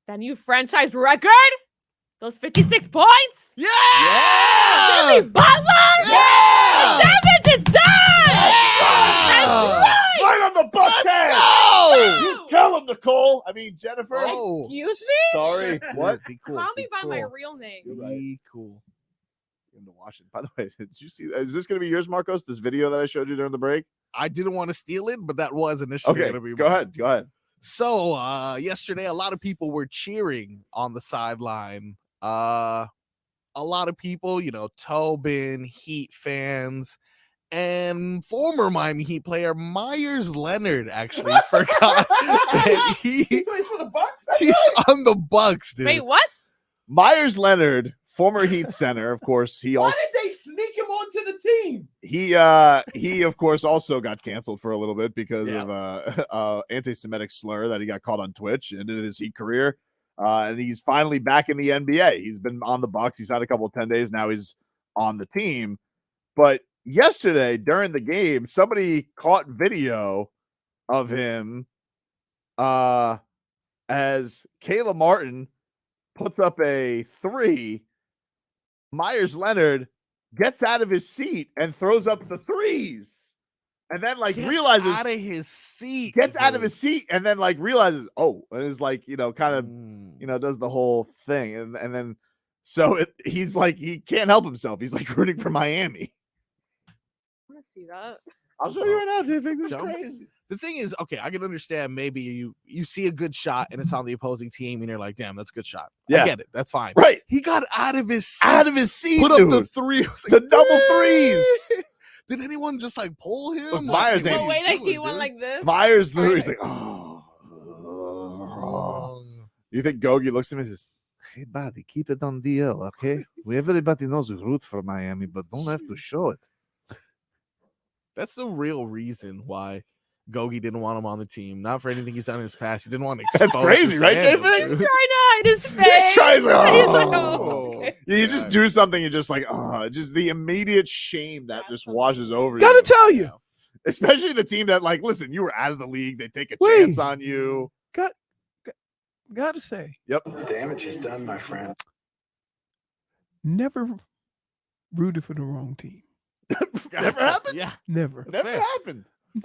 That new franchise record? Those 56 points? Yeah! Jimmy Butler? Yeah! Damage is done! That's right! Right on the Bucks' head! Go! You tell him, Nicole. I mean, Jennifer. Oh. Excuse me? Sorry. What? Be cool. Call be me by my cool. real name. You're right. Be cool. To watch it. By the way, did you see? Is this going to be yours, Marcos? This video that I showed you during the break? I didn't want to steal it, but that was initially Okay, going to be go mine. ahead. Go ahead. So yesterday, a lot of people were cheering on the sideline. A lot of people, Tobin, Heat fans, and former Miami Heat player Meyers Leonard actually forgot that He plays for the Bucks. he's on the Bucks, dude. Wait, what? Myers Leonard, former Heat center, of course. He also Why did they sneak him onto the team? he of course also got canceled for a little bit because Yeah. of anti-Semitic slur that he got caught on Twitch. Ended his Heat career. And he's finally back in the NBA. He's been on the Bucks. He's had a couple of 10 days. Now he's on the team. But yesterday during the game, somebody caught video of him as Kayla Martin puts up a three. Myers Leonard gets out of his seat and throws up the threes. And then realizes out of his seat. gets out of dude. his seat and then realizes, and is kind of does the whole thing. And then so he's he can't help himself. He's rooting for Miami. I want to see that. I'll show you right now, dude. This is Jump. crazy. The thing is, okay, I can understand maybe you see a good shot and it's on the opposing team and you're like, damn, that's a good shot. Yeah. I get it. That's fine. Right. He got out of his seat, Out of his seat, put up dude. the three. I was The double threes. Did anyone just pull him? Look, Myers what ain't- The are way you that doing, he went dude? like this. Myers literally is Right. Wrong. You think Gogi looks at me and says, "Hey, buddy, keep it on DL, okay? Everybody knows we root for Miami, but don't have to show it." That's the real reason why Gogi didn't want him on the team. Not for anything he's done in his past. He didn't want to expose That's crazy, his right, fandom, J-Fix? He's dude. trying to hide his face. He's trying to- He's like, Oh. okay. You just do something, you're just just the immediate shame that just washes over Gotta you. tell you. Especially the team that, listen, you were out of the league. They take a Wait. chance on you. Gotta say, Damage is done, my friend. never rooted for the wrong team. Never happened? Yeah. Never. Never fair. happened.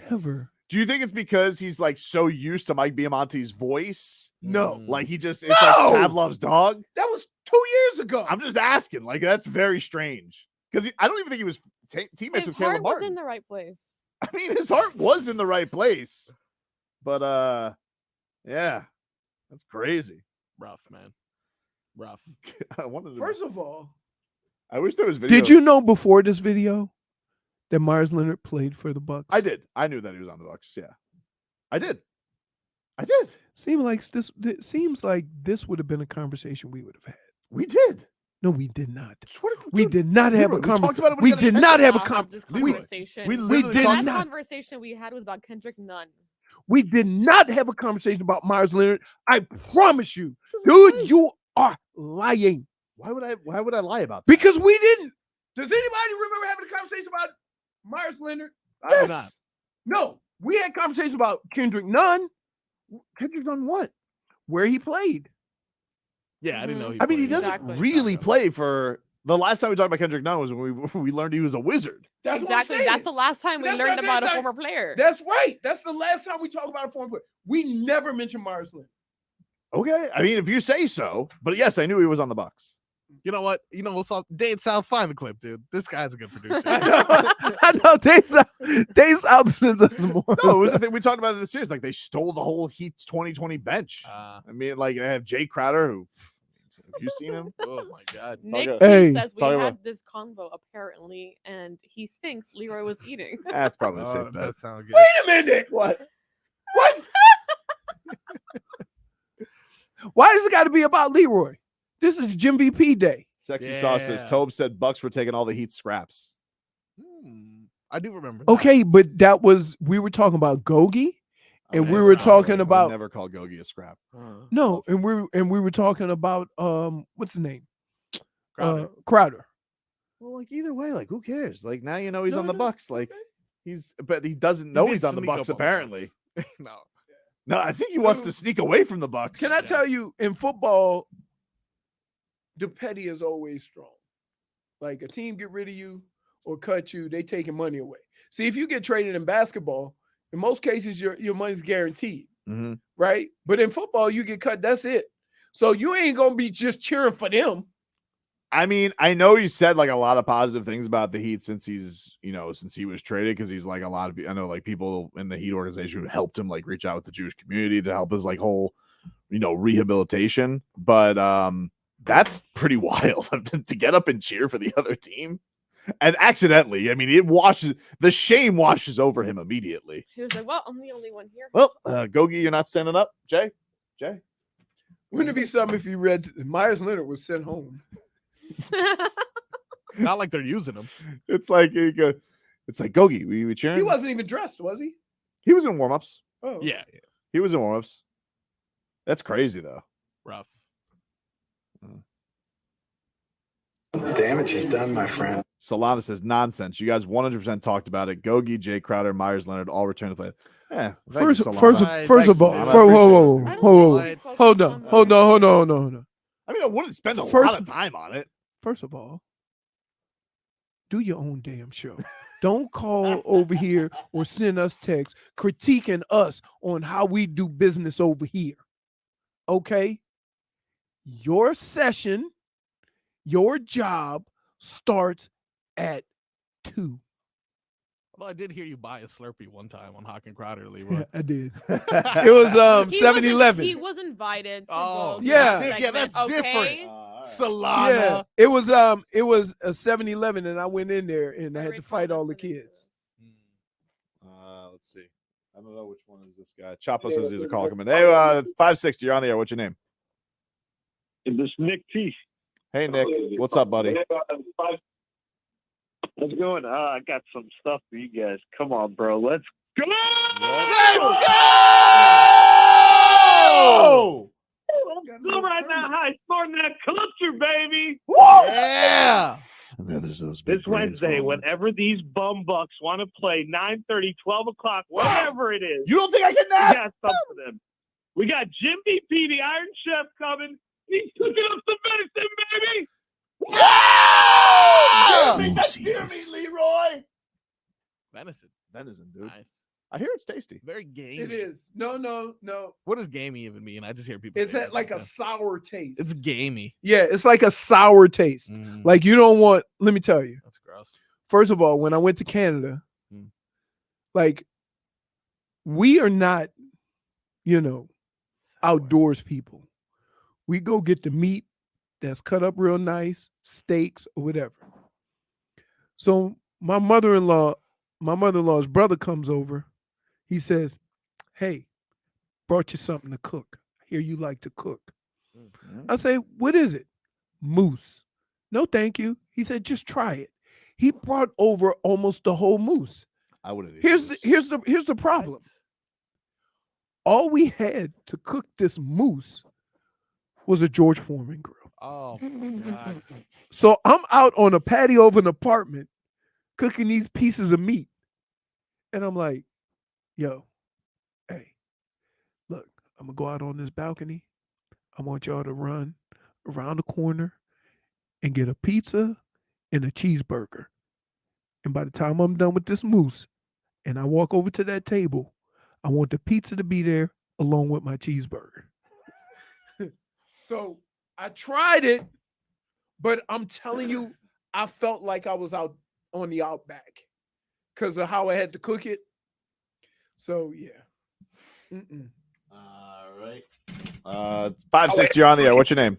Never. Do you think it's because he's so used to Mike Biamonte's voice? No. He just, it's No! like Pavlov's dog? That was 2 years ago. I'm just asking. That's very strange. Because I don't even think he was teammates His with Caleb heart was Martin. in the right place. I mean, his heart was in the right place. But, yeah. That's crazy. Rough, man. Rough. I wanted to. First of all, I wish there was video. did you know before this video that Meyers Leonard played for the Bucks? I did. I knew that he was on the Bucks. Yeah, I did. I did. Seems like this would have been a conversation we would have had. We did. No, we did not. Swear to- We dude, did not have Leroy, a we talked conversation. about it when We he got did his not have a Not con- this Leroy, conversation. we we literally did the talked- last not. conversation we had was about Kendrick Nunn. We did not have a conversation about Meyers Leonard. I promise you, Just dude, lie. you are lying Why would I lie about that? because we didn't. Does anybody remember having a conversation about Meyers Leonard? I do not. No, we had conversations about Kendrick Nunn, Kendrick done what? where he played. Yeah, I didn't know. I mean, he played. doesn't Exactly. really play for. The last time we talked about Kendrick Nunn was when we learned he was a wizard. That's what I'm Exactly. saying. That's the last time we That's learned what I'm about a saying. former player. That's right. That's the last time we talk about a former player. We never mentioned Meyers Leonard. Okay, I mean, if you say so, but yes, I knew he was on the Bucks. You know what? Dane South, find the clip, dude. This guy's a good producer. I know. Dave South sends us more. No, it was the thing we talked about in the series. They stole the whole Heat's 2020 bench. Uh, I mean, they have Jay Crowder, who have you seen him? oh my God. Nick about- T Hey, says we talk had about- this convo apparently, and he thinks Leroy was eating. That's probably the Oh, same that bet. does sound good. Wait a minute. What? What? Why has it got to be about Leroy? This is Jim VP day. Sexy Sauce says Yeah. Tobe said Bucks were taking all the Heat scraps. I do remember. That. Okay, but we were talking about Gogi, I and would we never- were I would talking never- about never call Gogi a scrap. no, and we were talking about what's his name? Crowder. Crowder. Well, either way, who cares? Now you know he's No, on the no, Bucks. okay. But he doesn't know did he's on the sneak Bucks up on the apparently. Bucks. No. No, I think he wants to sneak away from the Bucks. Can I tell you, in football, the petty is always strong. Like a team get rid of you or cut you, they taking money away. See, if you get traded in basketball, in most cases your money's guaranteed, right? But in football, you get cut, that's it. So you ain't gonna be just cheering for them. I mean, I know he said like a lot of positive things about the Heat since he's, since he was traded, because he's like a lot of, I know like people in the Heat organization who helped him like reach out with the Jewish community to help his like whole, rehabilitation. But that's pretty wild to get up and cheer for the other team. And accidentally, I mean, the shame washes over him immediately. He was like, well, I'm the only one here. Well, Gogi, you're not standing up. Jay? Wouldn't it be something if you read Meyers Leonard was sent home? Not like they're using him. It's like Gogi, were you cheering? He wasn't even dressed, was he? He was in warm-ups. Oh. Yeah. He was in warm-ups. That's crazy, though. Rough. Damage is done, my friend. Solana says, nonsense. You guys 100% talked about it. Gogi, Jay Crowder, Myers Leonard all returned to play. First of all, hold on. I mean, I wouldn't spend a lot of time on it. First of all, do your own damn show. Don't call over here or send us texts critiquing us on how we do business over here. Okay? Your session, your job starts at 2. Although I did hear you buy a Slurpee one time on Hawk and Crowder, Leroy. Yeah, I did. It was 7-Eleven. He was invited. To Oh, go to yeah. that Yeah, that's segment, different. okay? Solana. Yeah, it was a 7-Eleven, and I went in there and I had to fight all the kids. Let's see. I don't know which one is this guy. Chapo says he's a call coming. Hey, 560, you're on the air. What's your name? This Nick T. Hey, Nick. What's up, buddy? How's it going? I got some stuff for you guys. Come on, bro. Let's go! Let's go! Go right now, high scoring that culture, baby. Yeah. And there's those This Wednesday, whenever these bum bucks want to play 9:30, 12 o'clock, whatever it is. You don't think I can We nap? got something for them. We got Jimmy P, the Iron Chef, coming. He's cooking up some medicine, baby. Yeah! Make that deer meat, Leroy. Venison, dude. Nice. I hear it's tasty. Very gamey. It is. No. What does gamey even mean? I just hear people It's say that like a sometimes. sour taste. It's gamey. Yeah, it's like a sour taste. Like you don't want, let me tell you. That's gross. First of all, when I went to Canada, like we are not, outdoors people. We go get the meat that's cut up real nice, steaks or whatever. So my mother-in-law's brother comes over. He says, hey, brought you something to cook. I hear you like to cook. I say, what is it? Moose. No, thank you. He said, just try it. He brought over almost the whole moose. I would have. Here's the problem. All we had to cook this moose was a George Foreman grill. Oh, God. So I'm out on a patio of an apartment cooking these pieces of meat. And I'm like, yo, hey, look, I'm going to go out on this balcony. I want y'all to run around the corner and get a pizza and a cheeseburger. And by the time I'm done with this moose and I walk over to that table, I want the pizza to be there along with my cheeseburger. So I tried it, but I'm telling you, I felt like I was out on the outback because of how I had to cook it. So yeah. All right. 560, you're on the air. What's your name?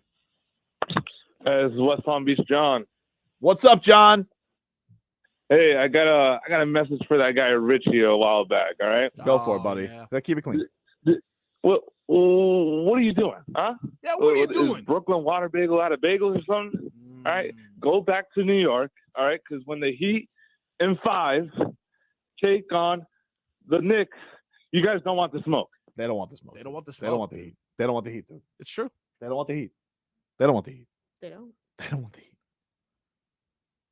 This is West Palm Beach John. What's up, John? Hey, I got a message for that guy Richie a while back. All right, Go for it, buddy. Yeah. Gotta keep it clean. What are you doing, huh? Yeah, what are you doing? Is Brooklyn Water Bagel out of bagels or something? All right, go back to New York. All right, because when the Heat in 5 take on the Knicks, you guys don't want the smoke. They don't want the smoke. They don't want the They don't smoke. want the heat. They don't want the heat, dude. It's true. They don't want the heat. They don't want the heat. They don't. They don't want the heat.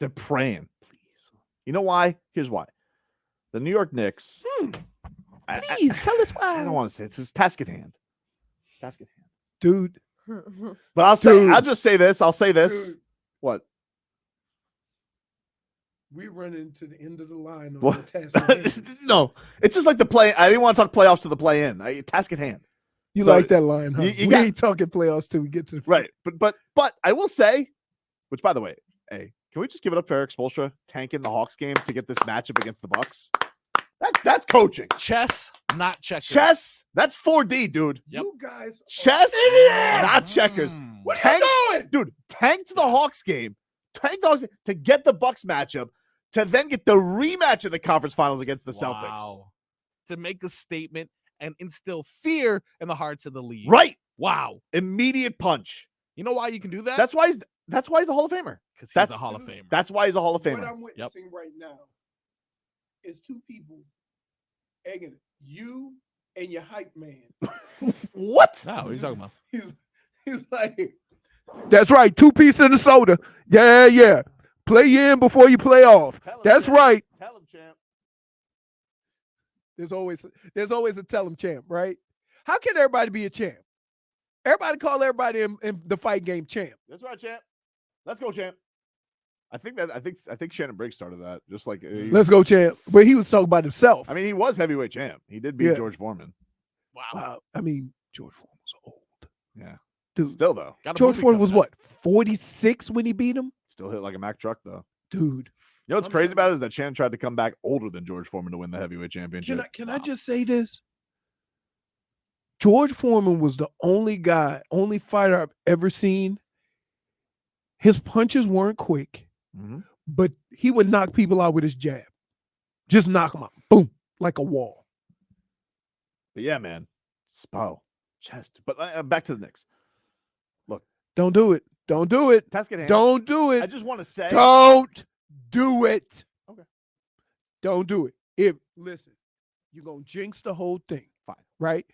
They're praying, please. You know why? Here's why. The New York Knicks Please tell us why. I don't want to say it's his task at hand. Task at hand. Dude. But I'll just say this. I'll say this. Dude. What? We're running to the end of the line on What? the task. No, it's just like the play. I didn't want to talk playoffs to the play in. Task at hand. You So, like that line, huh? you We got- ain't talking playoffs till we get to the Right. But I will say, which by the way, hey, can we just give it up to Eric Spoelstra tanking the Hawks game to get this matchup against the Bucks? That's coaching. Chess, not checkers. Chess. That's 4D, dude. Yep. You guys. Chess, not checkers. What are you doing? Dude, tanked the Hawks game. Tanked the Hawks to get the Bucks matchup to then get the rematch of the conference finals against the Celtics. Wow. To make a statement and instill fear in the hearts of the league. Right. Wow. Immediate punch. You know why you can do that? That's why he's a Hall of Famer. because he's that's- a Hall of Famer. That's why he's a Hall of What Famer. I'm witnessing right now is two people egging it. You and your hype man. What? No, what are you talking about? He's like, that's right. 2 pieces of the soda. Yeah. Play in before you play off. Tell him, That's champ. right. Tell him, champ. There's always a tell him champ, right? How can everybody be a champ? Everybody call everybody in the fight game champ. That's right, champ. Let's go, champ. I think Shannon Briggs started that. Just like Let's go, champ. But he was talking about himself. I mean, he was heavyweight champ. He did beat Yeah. George Foreman. Wow. Wow. I mean, George Foreman was old. Yeah. Dude, Still though. Got a George movie Foreman was coming out. what, 46 when he beat him? Still hit like a Mack truck though. Dude. You know what's I'm crazy sorry. about it is that Shannon tried to come back older than George Foreman to win the heavyweight championship. Can I just say this? George Foreman was the only fighter I've ever seen. His punches weren't quick, Mhm. but he would knock people out with his jab. Just knock them out. Boom. Like a wall. But yeah, man. Spo. Chest. But back to the Knicks. Don't do it. Don't do it. Task at hand. Don't do I it. just want to say Don't do it. Okay. Don't do it. Listen, you're gonna jinx the whole thing. Fine. Right?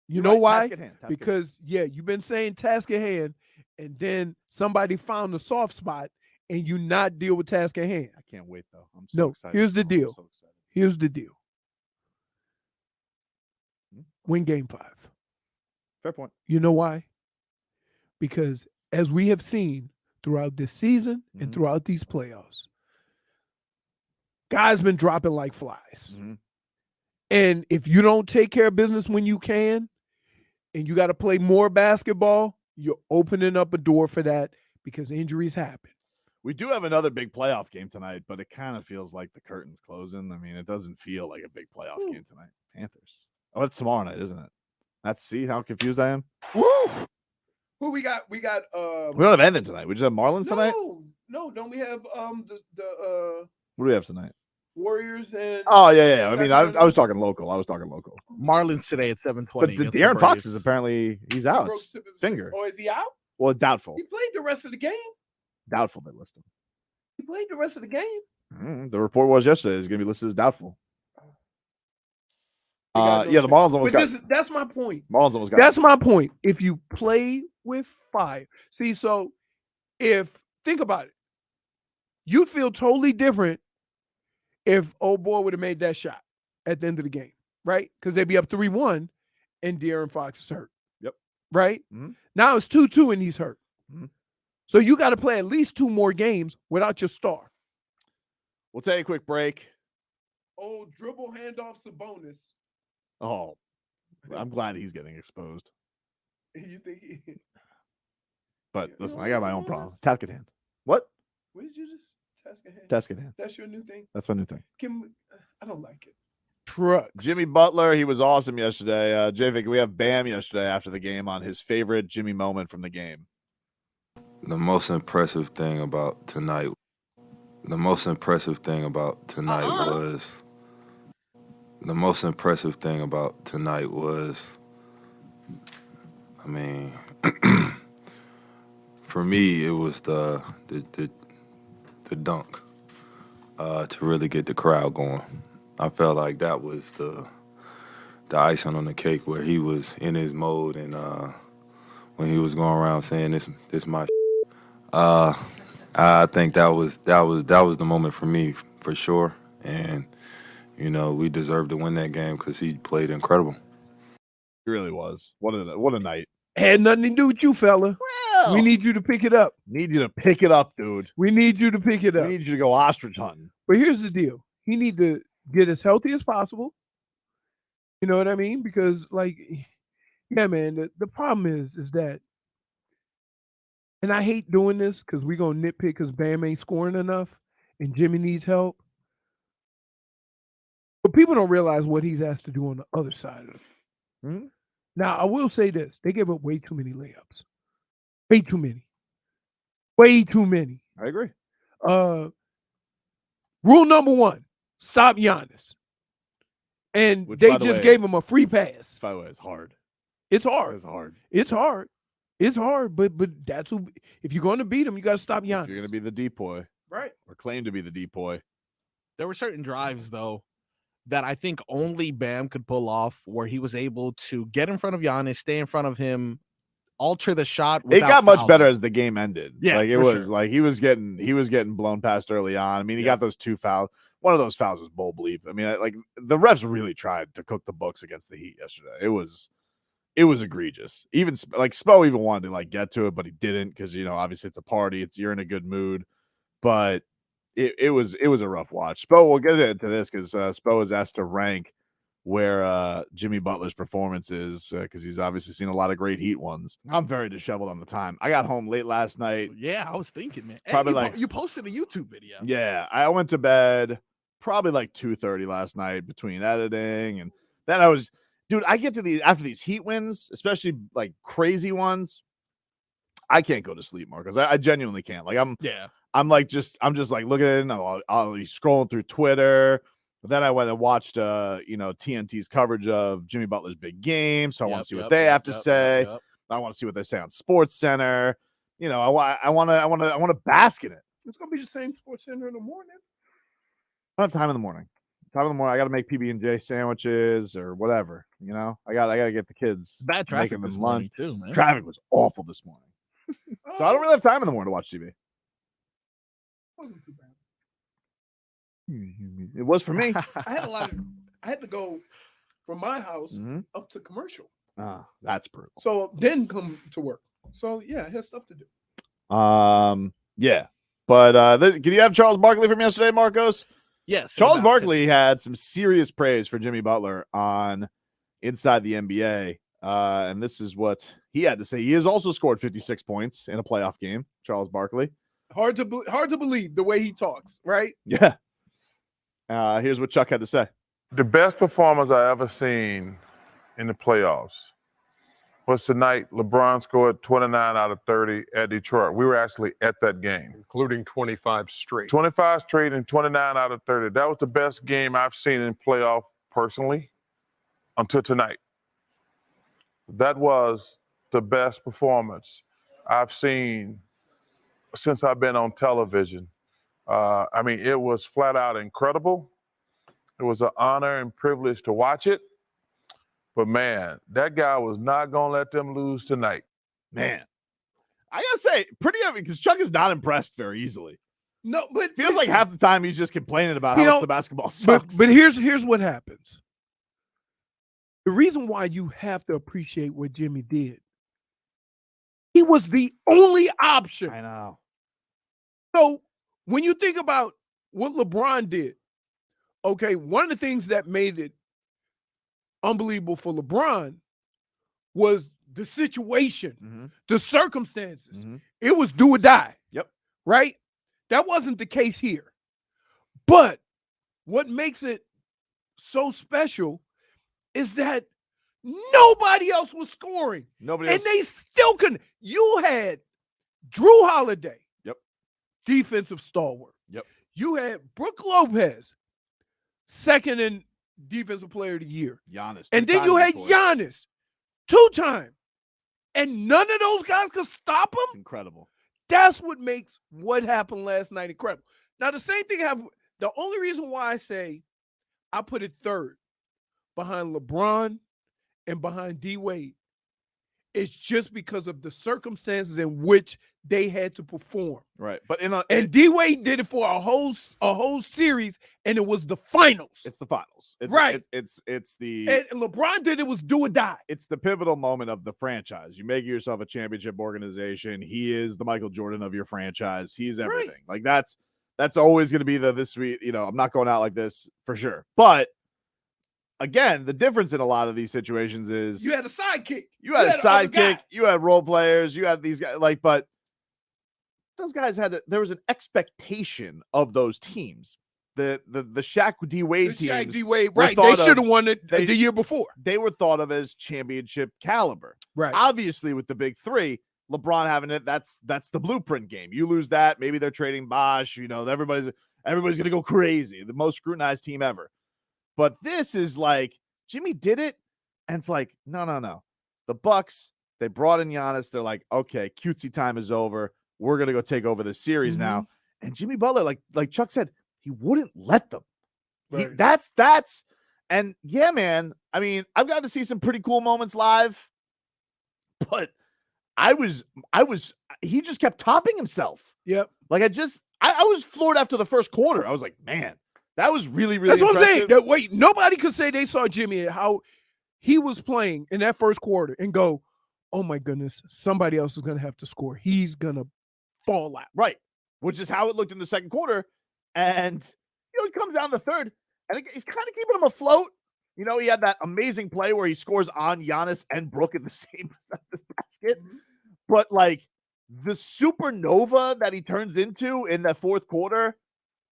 You You're know right, why? task at hand, task at hand. Because you've been saying task at hand, and then somebody found the soft spot, and you not deal with task at hand. I can't wait though. I'm so No, excited. here's the I'm deal. so excited. Here's the deal. Hmm? Win game 5. Fair point. You know why? Because as we have seen throughout this season and Mhm. throughout these playoffs, guys been dropping like flies. Mhm. And if you don't take care of business when you can, and you got to play more basketball, you're opening up a door for that because injuries happen. We do have another big playoff game tonight, but it kind of feels like the curtain's closing. I mean, it doesn't feel like a big playoff game tonight. Panthers. Oh, it's tomorrow night, isn't it? See how confused I am? Woo! Who we got? We got We don't have anything tonight. We just have Marlins tonight. No, don't we have the What do we have tonight? Warriors and Oh, yeah. I mean, I was Sacramento? talking local. Marlins today at 7:20. But against De'Aaron the Fox Braves. is apparently he's out. broke It's tip of his finger. Oh, is he out? Well, doubtful. He played the rest of the game. Doubtful they list him. He played the rest of the game. The report was yesterday is going to be listed as doubtful. They got no Yeah, the chance. Marlins almost But that's my point. Marlins almost got. That's my point. If you play with fire, see, so think about it, you'd feel totally different if old boy would have made that shot at the end of the game, right? Because they'd be up 3-1 and De'Aaron Fox is hurt. Yep. Right? Mhm. Now it's 2-2 and he's hurt. Mhm. So you got to play at least 2 more games without your star. We'll take a quick break. Oh, dribble handoff Sabonis. Oh, I'm glad he's getting exposed. You think he? But You listen, know I got what my own Sabonis? problem. Task at hand. What? What did you just task ahead? Task at hand. That's your new thing. That's my new thing. I don't like it. Trucks. Jimmy Butler, he was awesome yesterday. JV, we have Bam yesterday after the game on his favorite Jimmy moment from the game. The most impressive thing about tonight was, I mean, for me, it was the dunk to really get the crowd going. I felt like that was the icing on the cake, where he was in his mode, and when he was going around saying this my I think that was the moment for me, for sure. And you know, we deserved to win that game because he played incredible. He really was. What a night. Had nothing to do with you, fella. Well, We need you to pick it up. Need you to pick it up, dude. We need you to pick it We up. need you to go ostrich hunting. But here's the deal. He need to get as healthy as possible. You know what I mean? Because, like, yeah, man, the problem is that, and I hate doing this because we're going to nitpick because Bam ain't scoring enough and Jimmy needs help. But people don't realize what he's asked to do on the other side of it. Mm-hmm. Now, I will say this. They gave up way too many layups. Way too many. Way too many. I agree. Rule number 1, stop Giannis. And Which, they by the just way, gave him a free pass. By the way, it's hard. It's hard. It's hard. It's hard. It's hard. But that's who. If you're going to beat him, you got to stop Giannis. If you're going to be the depoy, right? Or claim to be the depoy. There were certain drives though that I think only Bam could pull off, where he was able to get in front of Giannis, stay in front of him, alter the shot. It got much fouling. better as the game ended. Yeah, like it for was sure. like he was getting blown past early on. I mean, he got those 2 fouls. One of those fouls was bull bleep. I mean, like the refs really tried to cook the books against the Heat yesterday. It was egregious. Even like Spo even wanted to like get to it, but he didn't because obviously it's a party. You're in a good mood, but it was a rough watch. Spo, we'll get into this because Spo was asked to rank where Jimmy Butler's performance is because he's obviously seen a lot of great Heat ones. I'm very disheveled on the time. I got home late last night. Yeah, I was thinking, man. Probably you posted a YouTube video. Yeah, I went to bed probably like 2:30 last night between editing, and then I was, dude, I get to these after these Heat wins, especially like crazy ones. I can't go to sleep, Marcus. I genuinely can't. Like I'm just like looking at it and I'll be scrolling through Twitter. Then I went and watched TNT's coverage of Jimmy Butler's big game. So I want to see what they have to say. I want to see what they say on Sports Center. I want to bask in it. It's gonna be the same Sports Center in the morning. I don't have time in the morning. I got to make PB&J sandwiches or whatever. I got to get the kids. Bad traffic making this them morning lunch. too, man. Traffic was awful this morning, so I don't really have time in the morning to watch TV. Wasn't too bad. It was for me. I had to go from my house up to commercial. That's brutal. So then come to work. So yeah, I had stuff to do. Yeah. But can you have Charles Barkley from yesterday, Marcos? Yes. Charles Barkley had some serious praise for Jimmy Butler on Inside the NBA. And this is what he had to say. He has also scored 56 points in a playoff game, Charles Barkley. Hard to believe the way he talks, right? Yeah. Here's what Chuck had to say. The best performance I ever seen in the playoffs was tonight. LeBron scored 29 out of 30 at Detroit. We were actually at that game. Including 25 straight. 25 straight and 29 out of 30. That was the best game I've seen in playoff personally until tonight. That was the best performance I've seen since I've been on television. I mean, it was flat out incredible. It was an honor and privilege to watch it. But, man, that guy was not going to let them lose tonight. Man, I got to say, pretty heavy because Chuck is not impressed very easily. No, but feels like half the time he's just complaining about how much the basketball sucks. But here's what happens. The reason why you have to appreciate what Jimmy did, he was the only option. I know. So when you think about what LeBron did, okay, one of the things that made it unbelievable for LeBron was the situation, the circumstances. It was do or die. Yep. Right? That wasn't the case here. But what makes it so special is that nobody else was scoring. Nobody else. And they still couldn't. You had Drew Holiday. Yep. Defensive stalwart. Yep. You had Brook Lopez, second in defensive player of the year. Giannis. And then you had Giannis, 2-time. And none of those guys could stop him. It's incredible. That's what makes what happened last night incredible. Now, the same thing happened. The only reason why I say I put it third behind LeBron and behind D. Wade It's just because of the circumstances in which they had to perform. Right. But And D-Wade did it for a whole series, and it was the finals. It's the finals. Right. It's the And LeBron did it was do or die. It's the pivotal moment of the franchise. You make yourself a championship organization. He is the Michael Jordan of your franchise. He's everything. Like that's always going to be this week. I'm not going out like this for sure. But again, the difference in a lot of these situations is You had a sidekick. You had a other sidekick. guys. You had role players. You had these guys. But those guys there was an expectation of those teams. The Shaq D-Wade teams. Shaq D-Wade, right. They should have won it the year before. They were thought of as championship caliber. Right. Obviously, with the big three, LeBron having it, that's the blueprint game. You lose that, maybe they're trading Bosh. Everybody's going to go crazy. The most scrutinized team ever. But this is like Jimmy did it, and it's like, no. The Bucks, they brought in Giannis. They're like, okay, cutesy time is over. We're gonna go take over the series now. And Jimmy Butler, like Chuck said, he wouldn't let them. Right. That's and yeah, man. I mean, I've got to see some pretty cool moments live, but he just kept topping himself. Yep. Like I was floored after the first quarter. I was like, man, that was really, really That's what impressive. I'm saying. Wait, nobody could say they saw Jimmy and how he was playing in that first quarter and go, oh my goodness, somebody else is going to have to score. He's going to fall out. Right. Which is how it looked in the second quarter. And, he comes down the third, and he's kind of keeping him afloat. He had that amazing play where he scores on Giannis and Brook in the same basket. But, like, the supernova that he turns into in the fourth quarter,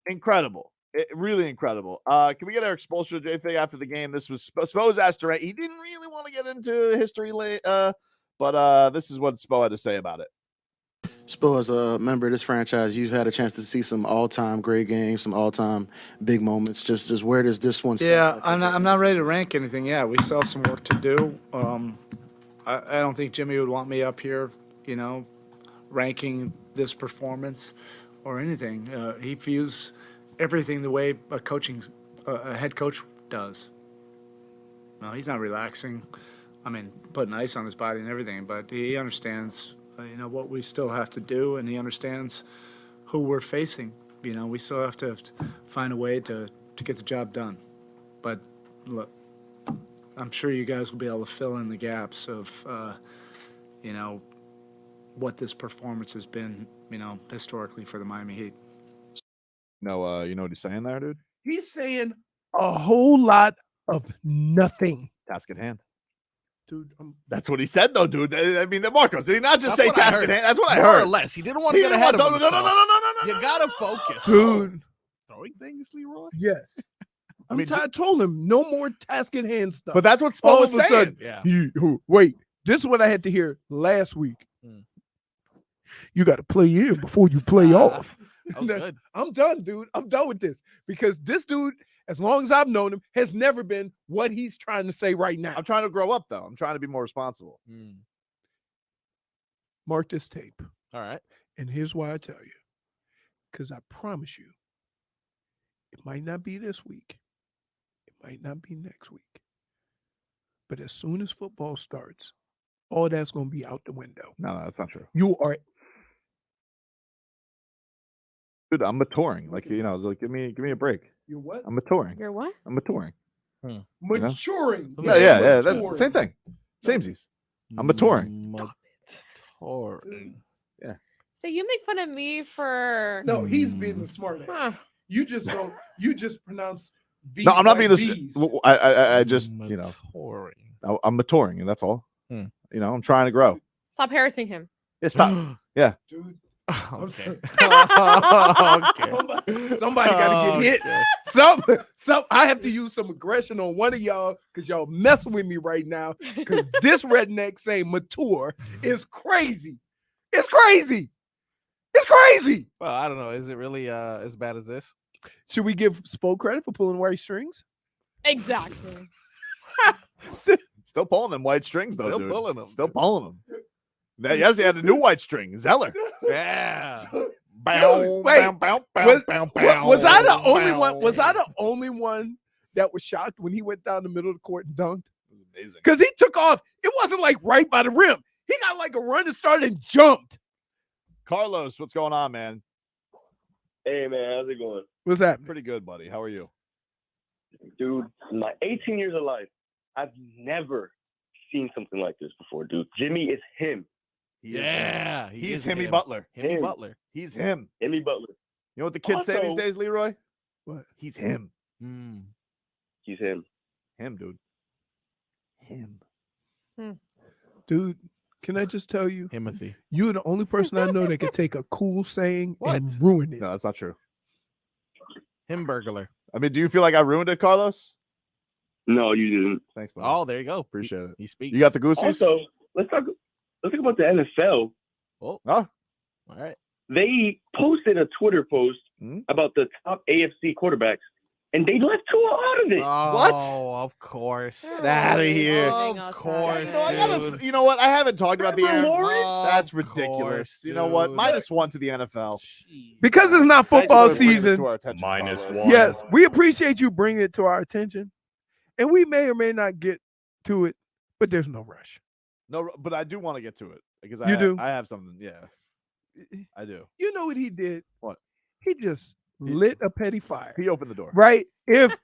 incredible. Really incredible. Can we get our expulsion J-Fig after the game? This was Spo's asked to he didn't really want to get into history, but this is what Spo had to say about it. Spo, as a member of this franchise, you've had a chance to see some all-time great games, some all-time big moments. Just where does this one stand? Yeah, I'm not ready to rank anything yet. We still have some work to do. I don't think Jimmy would want me up here, ranking this performance or anything. He views everything the way a head coach does. No, he's not relaxing. I mean, putting ice on his body and everything, but he understands, what we still have to do, and he understands who we're facing. We still have to find a way to get the job done. But look, I'm sure you guys will be able to fill in the gaps of, what this performance has been, historically for the Miami Heat. No, you know what he's saying there, dude? He's saying a whole lot of nothing. Task at hand. Dude, that's what he said, though, dude. I mean, Marcos, did he not just That's say what I task heard. at hand? That's what I More heard. or less. He didn't want to get ahead of himself. No. You gotta focus, dude. Throwing things, Leroy. Yes. I told him no more task in hand stuff. But that's what all Spo of was a sudden. saying. Wait, this is what I had to hear last week. You got to play in before you play off. That was good. I'm done, dude. I'm done with this because this dude, as long as I've known him, has never been what he's trying to say right now. I'm trying to grow up, though. I'm trying to be more responsible. Mark this tape. All right. And here's why I tell you. Because I promise you, it might not be this week. It might not be next week. But as soon as football starts, all that's going to be out the window. No, that's not true. You are. Dude, I'm maturing. Like, like give me a break. You're what? I'm maturing. You're what? I'm maturing. Maturing. Yeah. That's the same thing. Samesies. I'm maturing. Maturing. Yeah. So you make fun of me for No, he's being the smart ass. You just don't. You just pronounce. V's No, I'm not like being V's. I just Maturing. I'm maturing, and that's all. I'm trying to grow. Stop harassing him. Yeah, stop. Yeah. Dude. Okay. Somebody got to get hit. Some. I have to use some aggression on one of y'all because y'all messing with me right now. Because this redneck saying mature is crazy. It's crazy. It's crazy. Well, I don't know. Is it really as bad as this? Should we give Spo credit for pulling white strings? Exactly. Still pulling them white strings, though. Still dude. pulling them. Still pulling them. Yes, he had a new white string, Zeller. Yeah. Was I the only one? Was I the only one that was shocked when he went down the middle of the court and dunked? Amazing. Because he took off. It wasn't like right by the rim. He got like a running start and jumped. Carlos, what's going on, man? Hey, man, how's it going? What's happening? Pretty good, buddy. How are you? Dude, my 18 years of life, I've never seen something like this before, dude. Jimmy is him. Yeah, He's Jimmy Butler. Jimmy Butler. He's him. Jimmy Butler. You know what the kids say these Also- days, Leroy? What? He's him. He's him. Him, dude. Him. Dude, can I just tell you? Timothy. You're the only person I know that can take a cool saying What? and ruin it. No, that's not true. Hamburglar. I mean, do you feel like I ruined it, Carlos? No, you didn't. Thanks, buddy. Oh, there you go. Appreciate it. He speaks. You got the goosies? Also, let's talk about the NFL. Oh, Huh? all right. They posted a Twitter post about the top AFC quarterbacks, and they left Tua out of it. Oh, of course. Get out of here. Of course, dude. You know what? I haven't talked about the Trevor Aaron. Lawrence? That's Of ridiculous. course, You know what? dude. -1 to the NFL. Because it's not Thanks football for bringing this season. to our attention, -1. Carlos. Yes, we appreciate you bringing it to our attention. And we may or may not get to it, but there's no rush. No, but I do want to get to it because You do? I have something. Yeah, I do. You know what he did? What? He just lit a petty fire. He opened the door. Right? If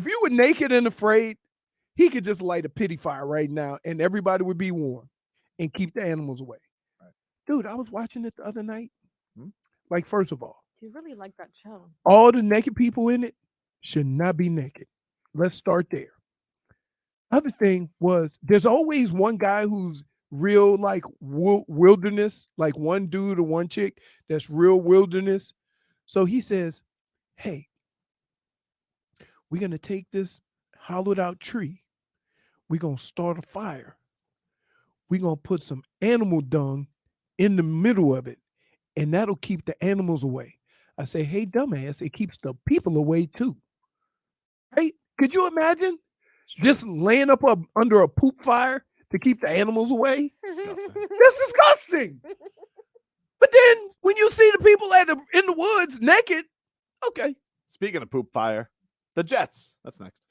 you were naked and afraid, he could just light a pity fire right now and everybody would be warm and keep the animals away. Right. Dude, I was watching it the other night. Like, first of all, You really like that show. all the naked people in it should not be naked. Let's start there. Other thing was there's always one guy who's real like wilderness, like one dude or one chick that's real wilderness. So he says, hey, we're going to take this hollowed out tree. We're going to start a fire. We're going to put some animal dung in the middle of it, and that'll keep the animals away. I say, hey, dumbass, it keeps the people away too. Right? Could you imagine just laying up under a poop fire to keep the animals away? Disgusting. That's disgusting. But then when you see the people in the woods naked, okay. Speaking of poop fire, the Jets. That's next.